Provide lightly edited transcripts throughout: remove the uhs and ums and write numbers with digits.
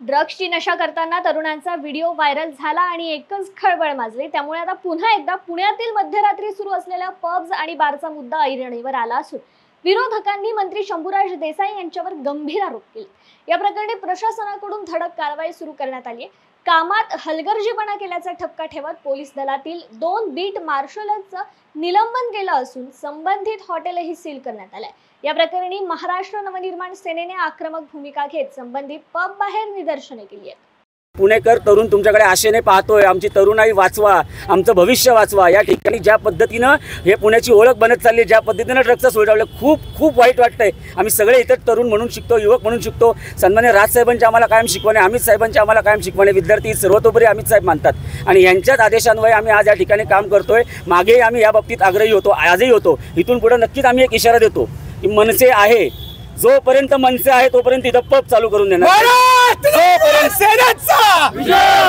ड्रग्सची नशा करताना तरुणांचा व्हिडिओ व्हायरल झाला आणि एकच खळबळ माजली। त्यामुळे आता पुन्हा एकदा पुण्यातील मध्यरात्री सुरू असलेल्या पब्स आणि बारचा मुद्दा ऐरणीवर आला असून विरोधकांनी मंत्री शंभूराज देसाई यांच्यावर गंभीर आरोप केले। या प्रकरणी प्रशासनाकडून धडक कारवाई सुरू करण्यात आली आहे। कामात हलगर्जीपणा केल्याचा ठपका ठेवत पोलीस दलातील 2 बीट मार्शलचं निलंबन केलं असून संबंधित हॉटेलही सील करण्यात आलंय। या प्रकरणी महाराष्ट्र नवनिर्माण सेनेने आक्रमक भूमिका घेत संबंधित पब बाहेर निदर्शने केली आहेत। पुणेकर तरुण तुमच्याकडे आशेने पाहतोय, आमची तरुणाई वाचवा, आमचं भविष्य वाचवा। या ठिकाणी ज्या पद्धतीनं हे पुण्याची ओळख बनत चालली, ज्या पद्धतीनं ड्रग्सचा सोय लावला, खूप वाईट वाटतंय। आम्ही सगळे इतर तरुण म्हणून शिकतो, युवक म्हणून शिकतो। सन्मान्य राजसाहेबांची आम्हाला कायम शिकवणे, अमित साहेबांची आम्हाला कायम शिकवणे, विद्यार्थी सर्वतोपरी अमित साहेब मानतात आणि यांच्याच आदेशान्वये आम्ही आज या ठिकाणी काम करतोय। मागेही आम्ही या बाबतीत आग्रही होतो, आजही होतो। इथून पुढे नक्कीच आम्ही एक इशारा देतो की मनसे आहे, जोपर्यंत मनसे आहे तोपर्यंत इथं पब चालू करून देणार।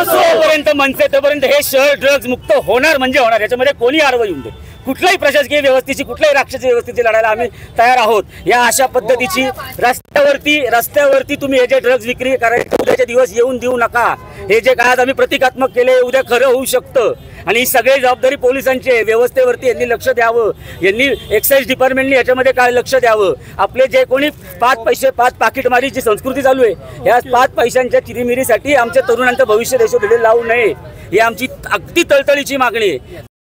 जोपर्यंत मनसे तोपर्यंत हे शहर ड्रग्ज मुक्त होणार म्हणजे होणार, याच्यामध्ये कोणी आडवं येऊन दे। कुठल्याही प्रशासकीय व्यवस्थेची, कुठल्याही राक्षसी व्यवस्थेची लढायला आम्ही तयार आहोत। या अशा पद्धतीची रस्त्यावरती तुम्ही हे जे ड्रग्ज विक्री करायचे उद्याचे दिवस येऊन देऊ नका। हे जे काय आम्ही प्रतिकात्मक केले उद्या खरं होऊ शकतं आणि ही सगळी जबाबदारी पोलिसांची आहे। व्यवस्थेवरती यांनी लक्ष द्यावं, यांनी एक्साईज डिपार्टमेंटनी याच्यामध्ये काय लक्ष द्यावं। आपले जे कोणी 5 पैसे 5 पाकिटमारीची संस्कृती चालू आहे, या 5 पैशांच्या चिरीमिरीसाठी आमच्या तरुणांचं भविष्य देशोधडे लावू नये, ही आमची अगदी तळतळीची मागणी आहे।